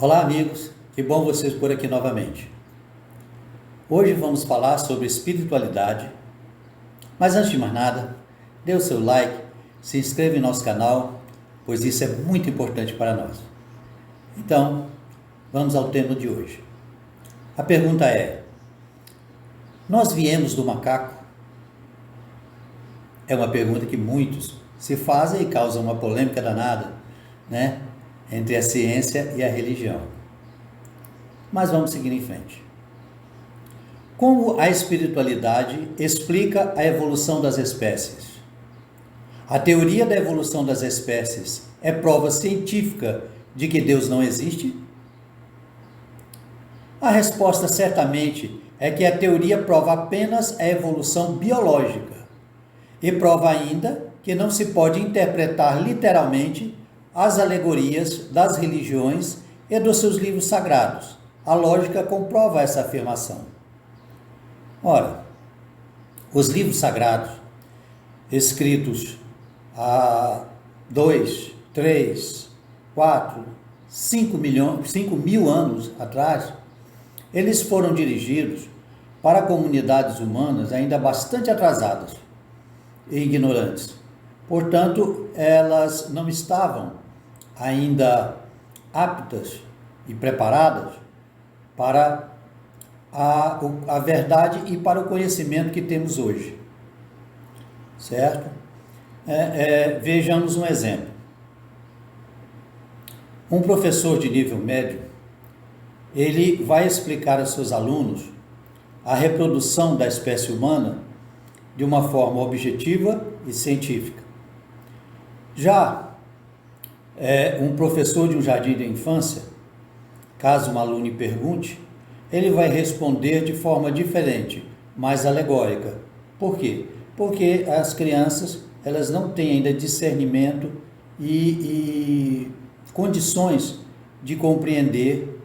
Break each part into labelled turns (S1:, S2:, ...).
S1: Olá, amigos, que bom vocês por aqui novamente. Hoje vamos falar sobre espiritualidade, mas antes de mais nada, dê o seu like, se inscreva em nosso canal, pois isso é muito importante para nós. Então, vamos ao tema de hoje. A pergunta é: nós viemos do macaco? É uma pergunta que muitos se fazem e causa uma polêmica danada, né? Entre a ciência e a religião. Mas vamos seguir em frente. Como a espiritualidade explica a evolução das espécies? A teoria da evolução das espécies é prova científica de que Deus não existe? A resposta certamente é que a teoria prova apenas a evolução biológica e prova ainda que não se pode interpretar literalmente as alegorias das religiões e dos seus livros sagrados. A lógica comprova essa afirmação. Ora, os livros sagrados, escritos há 2, 3, 4, 5 mil anos atrás, eles foram dirigidos para comunidades humanas ainda bastante atrasadas e ignorantes. Portanto, elas não estavam ainda aptas e preparadas para a verdade e para o conhecimento que temos hoje. Certo? Vejamos um exemplo. Um professor de nível médio, ele vai explicar aos seus alunos a reprodução da espécie humana de uma forma objetiva e científica. Já um professor de um jardim de infância, caso um aluno pergunte, ele vai responder de forma diferente, mais alegórica. Por quê? Porque as crianças, elas não têm ainda discernimento e condições de compreender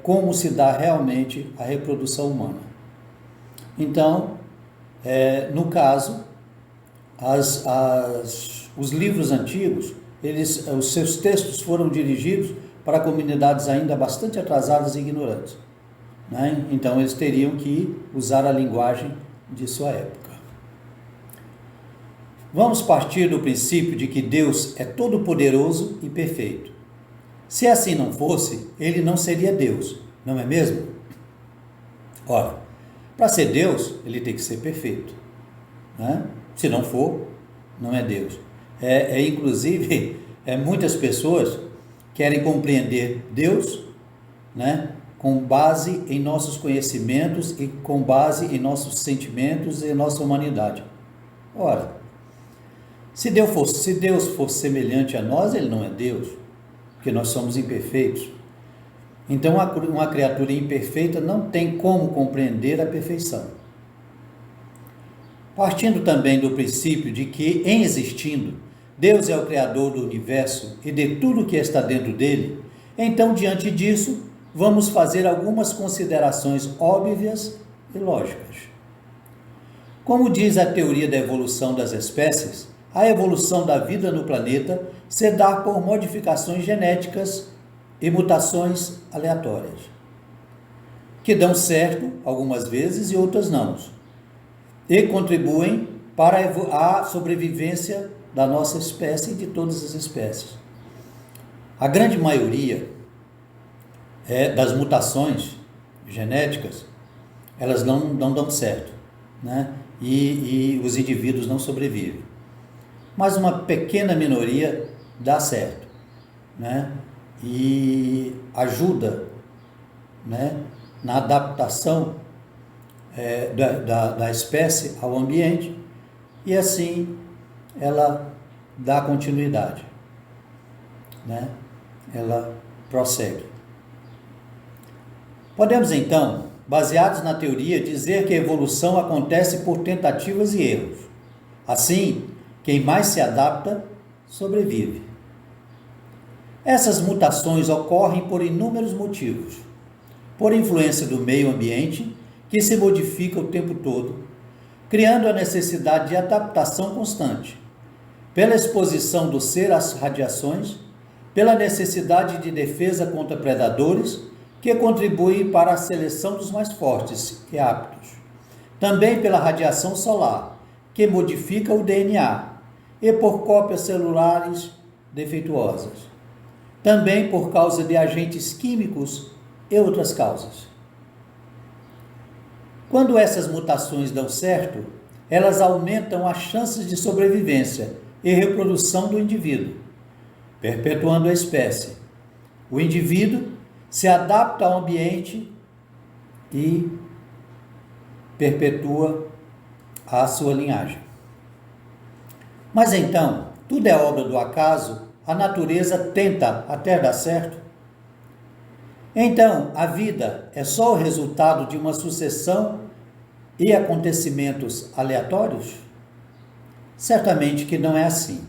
S1: como se dá realmente a reprodução humana. Então, no caso, os livros antigos, os seus textos foram dirigidos para comunidades ainda bastante atrasadas e ignorantes, né? Então eles teriam que usar a linguagem de sua época. Vamos partir do princípio de que Deus é todo-poderoso e perfeito. Se assim não fosse, ele não seria Deus, não é mesmo? Ora, para ser Deus, ele tem que ser perfeito, né? Se não for, não é Deus. Inclusive, muitas pessoas querem compreender Deus, né, com base em nossos conhecimentos e com base em nossos sentimentos e nossa humanidade. Ora, se Deus fosse semelhante a nós, ele não é Deus, porque nós somos imperfeitos. Então, uma criatura imperfeita não tem como compreender a perfeição. Partindo também do princípio de que, em existindo, Deus é o Criador do universo e de tudo que está dentro dele, então, diante disso, vamos fazer algumas considerações óbvias e lógicas. Como diz a teoria da evolução das espécies, a evolução da vida no planeta se dá por modificações genéticas e mutações aleatórias, que dão certo algumas vezes e outras não, e contribuem para a sobrevivência da nossa espécie e de todas as espécies. A grande maioria das mutações genéticas, elas não dão certo, né? E os indivíduos não sobrevivem. Mas uma pequena minoria dá certo, né? E ajuda, né, na adaptação da espécie ao ambiente, e assim ela dá continuidade, né? Ela prossegue. Podemos então, baseados na teoria, dizer que a evolução acontece por tentativas e erros. Assim, quem mais se adapta, sobrevive. Essas mutações ocorrem por inúmeros motivos. Por influência do meio ambiente, que se modifica o tempo todo, criando a necessidade de adaptação constante, pela exposição do ser às radiações, pela necessidade de defesa contra predadores, que contribui para a seleção dos mais fortes e aptos. Também pela radiação solar, que modifica o DNA, e por cópias celulares defeituosas. Também por causa de agentes químicos e outras causas. Quando essas mutações dão certo, elas aumentam as chances de sobrevivência e reprodução do indivíduo, perpetuando a espécie. O indivíduo se adapta ao ambiente e perpetua a sua linhagem. Mas então, tudo é obra do acaso? A natureza tenta até dar certo? Então, a vida é só o resultado de uma sucessão e acontecimentos aleatórios? Certamente que não é assim.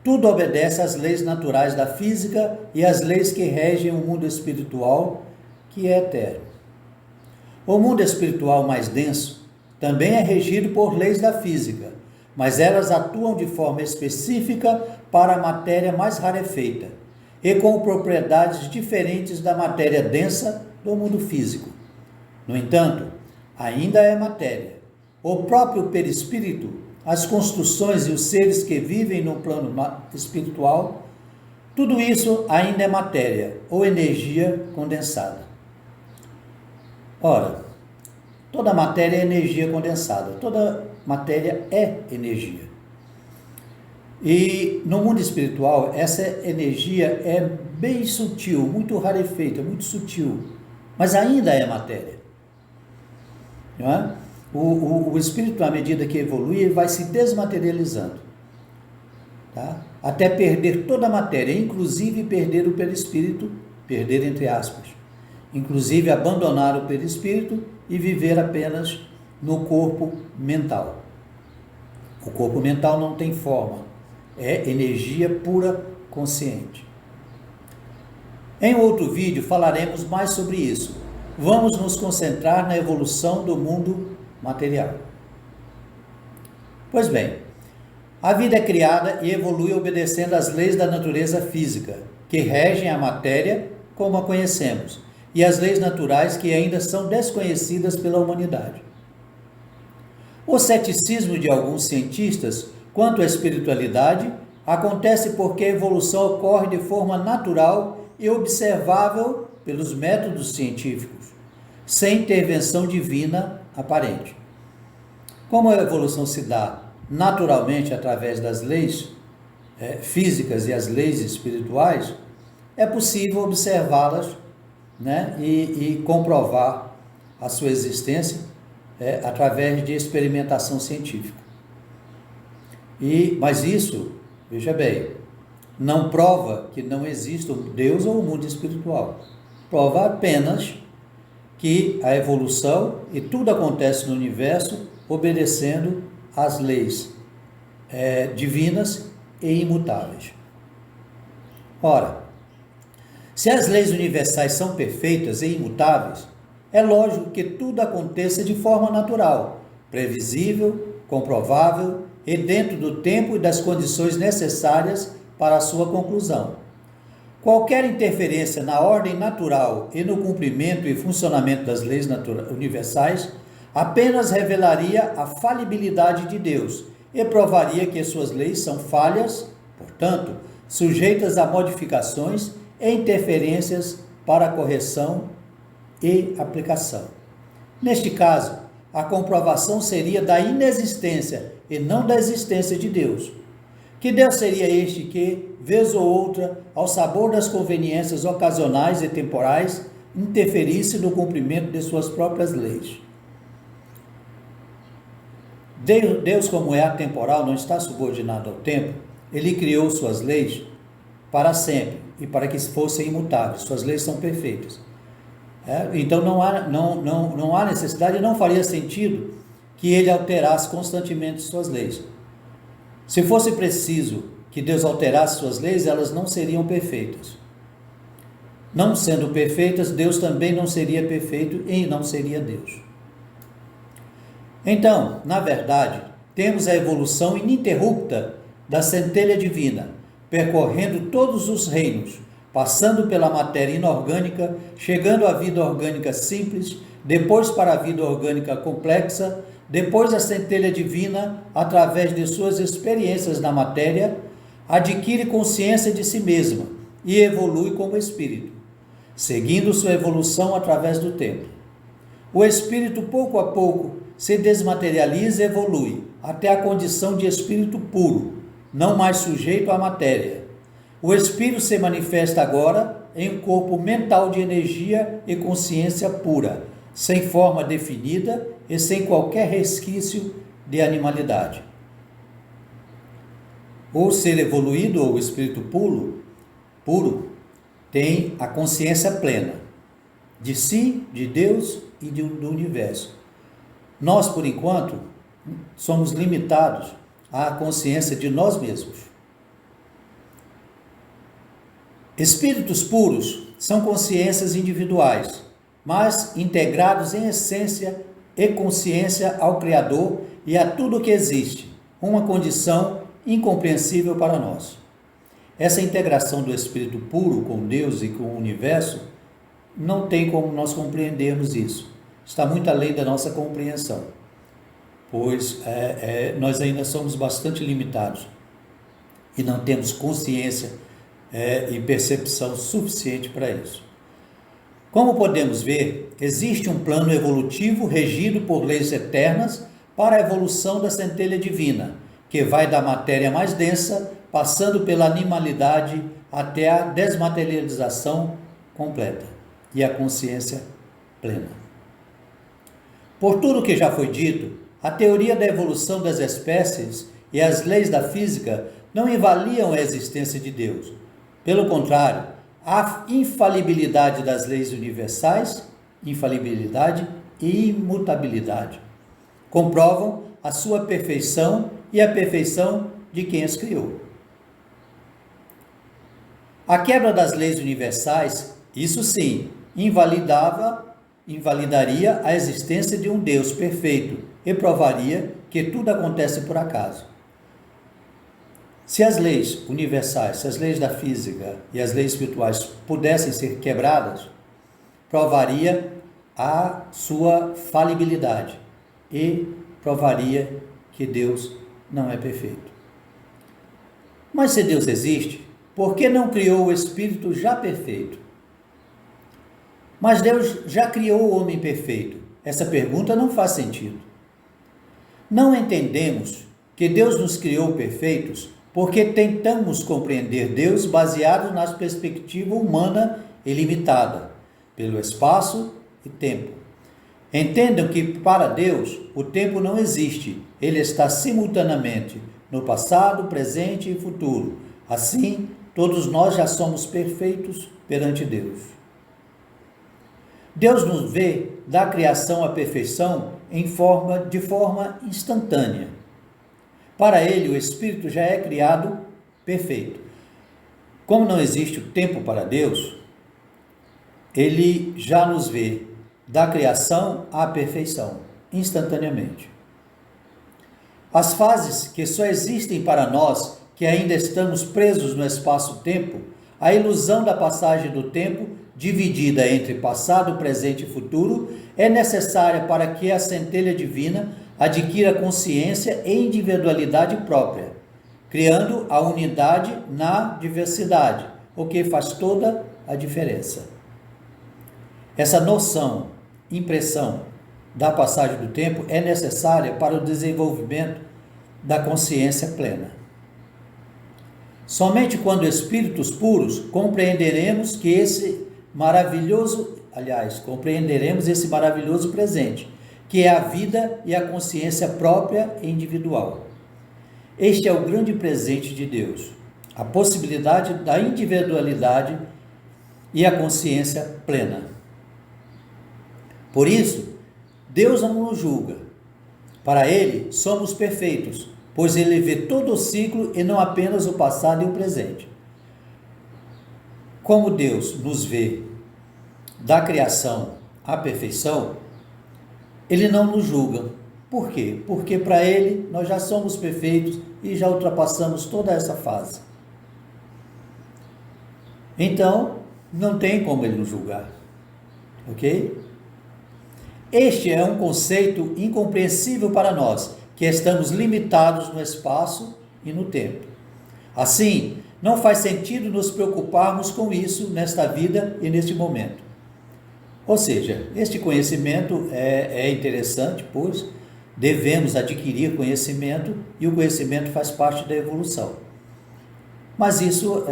S1: Tudo obedece às leis naturais da física e às leis que regem o mundo espiritual, que é eterno. O mundo espiritual mais denso também é regido por leis da física, mas elas atuam de forma específica para a matéria mais rarefeita e com propriedades diferentes da matéria densa do mundo físico. No entanto, ainda é matéria. O próprio perispírito, as construções e os seres que vivem no plano espiritual, tudo isso ainda é matéria ou energia condensada. Ora, toda matéria é energia condensada, toda matéria é energia. E no mundo espiritual, essa energia é bem sutil, muito rarefeita, muito sutil, mas ainda é matéria. Não é? O espírito, à medida que evolui, ele vai se desmaterializando, tá? Até perder toda a matéria, inclusive perder o perispírito, perder entre aspas, inclusive abandonar o perispírito e viver apenas no corpo mental. O corpo mental não tem forma, é energia pura consciente. Em outro vídeo falaremos mais sobre isso. Vamos nos concentrar na evolução do mundo material. Pois bem, a vida é criada e evolui obedecendo às leis da natureza física, que regem a matéria como a conhecemos, e às leis naturais que ainda são desconhecidas pela humanidade. O ceticismo de alguns cientistas quanto à espiritualidade acontece porque a evolução ocorre de forma natural e observável pelos métodos científicos, sem intervenção divina aparente. Como a evolução se dá naturalmente através das leis físicas e as leis espirituais, é possível observá-las, né, e comprovar a sua existência através de experimentação científica. Mas isso, veja bem, não prova que não exista um Deus ou um mundo espiritual. Prova apenas que a evolução e tudo acontece no universo obedecendo às leis divinas e imutáveis. Ora, se as leis universais são perfeitas e imutáveis, é lógico que tudo aconteça de forma natural, previsível, comprovável e dentro do tempo e das condições necessárias para a sua conclusão. Qualquer interferência na ordem natural e no cumprimento e funcionamento das leis universais apenas revelaria a falibilidade de Deus e provaria que suas leis são falhas, portanto, sujeitas a modificações e interferências para correção e aplicação. Neste caso, a comprovação seria da inexistência e não da existência de Deus. Que Deus seria este que, vez ou outra, ao sabor das conveniências ocasionais e temporais, interferisse no cumprimento de suas próprias leis? Deus, como é atemporal, não está subordinado ao tempo. Ele criou suas leis para sempre e para que fossem imutáveis. Suas leis são perfeitas. Então não há necessidade, não faria sentido que ele alterasse constantemente suas leis. Se fosse preciso que Deus alterasse suas leis, elas não seriam perfeitas. Não sendo perfeitas, Deus também não seria perfeito e não seria Deus. Então, na verdade, temos a evolução ininterrupta da centelha divina, percorrendo todos os reinos, passando pela matéria inorgânica, chegando à vida orgânica simples, depois para a vida orgânica complexa, depois a centelha divina, através de suas experiências na matéria, adquire consciência de si mesma e evolui como espírito, seguindo sua evolução através do tempo. O espírito, pouco a pouco, se desmaterializa e evolui até a condição de espírito puro, não mais sujeito à matéria. O espírito se manifesta agora em um corpo mental de energia e consciência pura, sem forma definida e sem qualquer resquício de animalidade. O ser evoluído ou o espírito puro tem a consciência plena de si, de Deus e do universo. Nós, por enquanto, somos limitados à consciência de nós mesmos. Espíritos puros são consciências individuais, mas integrados em essência e consciência ao Criador e a tudo que existe, uma condição incompreensível para nós. Essa integração do Espírito puro com Deus e com o universo não tem como nós compreendermos isso. Está muito além da nossa compreensão, pois nós ainda somos bastante limitados e não temos consciência e percepção suficiente para isso. Como podemos ver, existe um plano evolutivo regido por leis eternas para a evolução da centelha divina, que vai da matéria mais densa, passando pela animalidade até a desmaterialização completa e a consciência plena. Por tudo que já foi dito, a teoria da evolução das espécies e as leis da física não invaliam a existência de Deus. Pelo contrário, a infalibilidade das leis universais, infalibilidade e imutabilidade, comprovam a sua perfeição e a perfeição de quem as criou. A quebra das leis universais, isso sim, invalidaria a existência de um Deus perfeito e provaria que tudo acontece por acaso. Se as leis universais, se as leis da física e as leis espirituais pudessem ser quebradas, provaria a sua falibilidade e provaria que Deus não é perfeito. Mas se Deus existe, por que não criou o Espírito já perfeito? Mas Deus já criou o homem perfeito. Essa pergunta não faz sentido. Não entendemos que Deus nos criou perfeitos porque tentamos compreender Deus baseado na perspectiva humana e limitada pelo espaço e tempo. Entendam que para Deus o tempo não existe, ele está simultaneamente no passado, presente e futuro. Assim, todos nós já somos perfeitos perante Deus. Deus nos vê da criação à perfeição de forma instantânea. Para ele, o Espírito já é criado perfeito. Como não existe o tempo para Deus, ele já nos vê da criação à perfeição, instantaneamente. As fases que só existem para nós, que ainda estamos presos no espaço-tempo, a ilusão da passagem do tempo, dividida entre passado, presente e futuro, é necessária para que a centelha divina adquira consciência e individualidade própria, criando a unidade na diversidade, o que faz toda a diferença. Essa noção, impressão da passagem do tempo é necessária para o desenvolvimento da consciência plena. Somente quando espíritos puros compreenderemos esse maravilhoso presente, que é a vida e a consciência própria e individual. Este é o grande presente de Deus, a possibilidade da individualidade e a consciência plena. Por isso, Deus não nos julga. Para Ele, somos perfeitos, pois Ele vê todo o ciclo e não apenas o passado e o presente. Como Deus nos vê da criação à perfeição, Ele não nos julga. Por quê? Porque para Ele nós já somos perfeitos e já ultrapassamos toda essa fase. Então, não tem como ele nos julgar, ok? Este é um conceito incompreensível para nós, que estamos limitados no espaço e no tempo. Assim, não faz sentido nos preocuparmos com isso nesta vida e neste momento. Ou seja, este conhecimento é interessante, pois devemos adquirir conhecimento e o conhecimento faz parte da evolução. Mas isso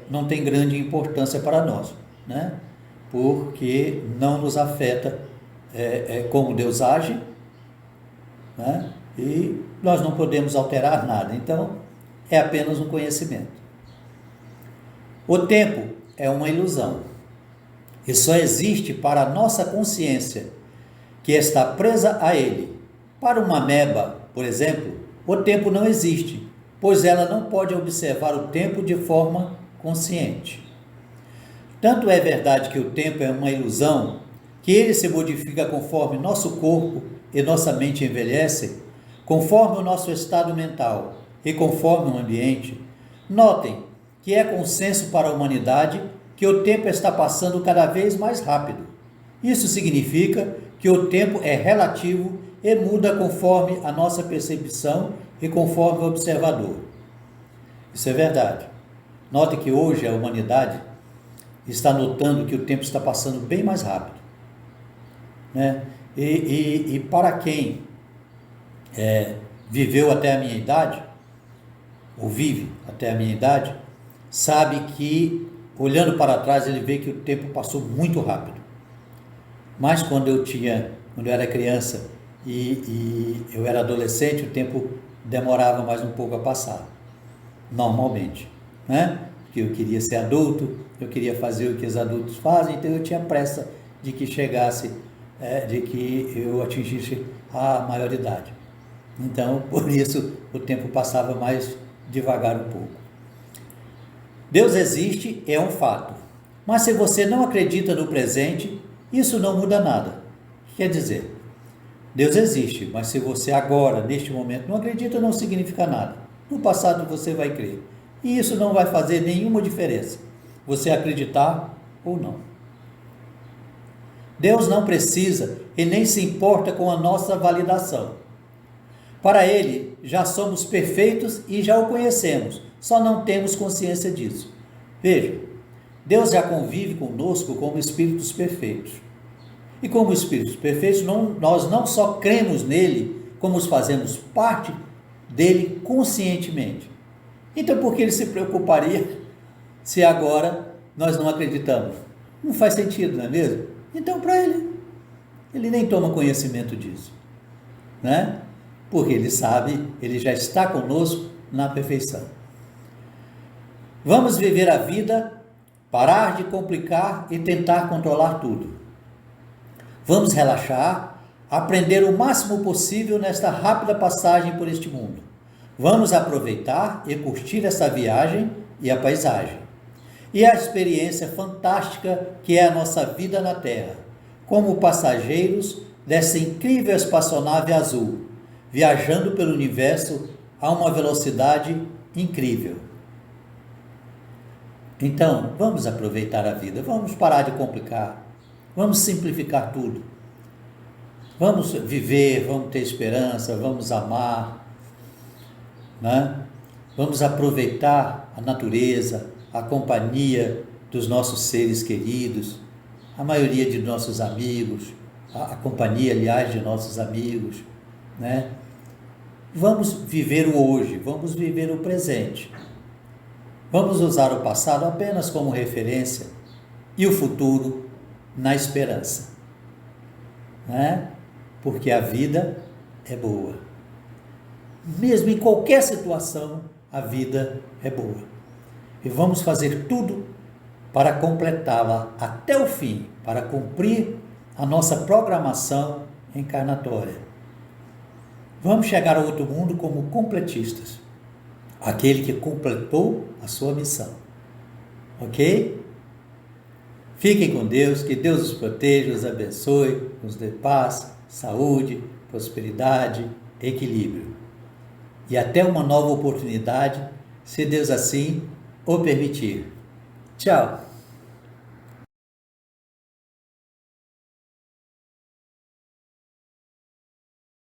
S1: não tem grande importância para nós, né? Porque não nos afeta como Deus age, né? E nós não podemos alterar nada, então é apenas um conhecimento. O tempo é uma ilusão e só existe para a nossa consciência, que está presa a ele. Para uma ameba, por exemplo, o tempo não existe, pois ela não pode observar o tempo de forma consciente. Tanto é verdade que o tempo é uma ilusão, que ele se modifica conforme nosso corpo e nossa mente envelhecem, conforme o nosso estado mental e conforme o ambiente. Notem que é consenso para a humanidade que o tempo está passando cada vez mais rápido. Isso significa que o tempo é relativo e muda conforme a nossa percepção e conforme o observador. Isso é verdade. Note que hoje a humanidade está notando que o tempo está passando bem mais rápido, né? E para quem viveu até a minha idade, ou vive até a minha idade, sabe que, olhando para trás, ele vê que o tempo passou muito rápido. Mas quando eu era criança e eu era adolescente, o tempo demorava mais um pouco a passar, normalmente, né? Porque eu queria ser adulto, eu queria fazer o que os adultos fazem, então eu tinha pressa de que chegasse, de que eu atingisse a maioridade. Então, por isso, o tempo passava mais devagar um pouco. Deus existe, é um fato. Mas se você não acredita no presente, isso não muda nada. Quer dizer, Deus existe, mas se você agora, neste momento, não acredita, não significa nada. No passado você vai crer. E isso não vai fazer nenhuma diferença, você acreditar ou não. Deus não precisa e nem se importa com a nossa validação. Para Ele, já somos perfeitos e já o conhecemos, só não temos consciência disso. Veja, Deus já convive conosco como espíritos perfeitos. E como espíritos perfeitos, nós não só cremos nele, como fazemos parte dele conscientemente. Então, por que ele se preocuparia se agora nós não acreditamos? Não faz sentido, não é mesmo? Então, para ele nem toma conhecimento disso, né? Porque ele sabe, ele já está conosco na perfeição. Vamos viver a vida, parar de complicar e tentar controlar tudo. Vamos relaxar, aprender o máximo possível nesta rápida passagem por este mundo. Vamos aproveitar e curtir essa viagem e a paisagem. E a experiência fantástica que é a nossa vida na Terra, como passageiros dessa incrível espaçonave azul, viajando pelo universo a uma velocidade incrível. Então, vamos aproveitar a vida, vamos parar de complicar, vamos simplificar tudo. Vamos viver, vamos ter esperança, vamos amar, né? Vamos aproveitar a natureza, a companhia dos nossos seres queridos, a maioria de nossos amigos, a companhia, aliás, de nossos amigos, né? Vamos viver o hoje, vamos viver o presente. Vamos usar o passado apenas como referência e o futuro na esperança, né? Porque a vida é boa. Mesmo em qualquer situação, a vida é boa. E vamos fazer tudo para completá-la até o fim, para cumprir a nossa programação encarnatória. Vamos chegar ao outro mundo como completistas, aquele que completou a sua missão. Ok? Fiquem com Deus, que Deus os proteja, os abençoe, nos dê paz, saúde, prosperidade, equilíbrio. E até uma nova oportunidade, se Deus assim o permitir. Tchau!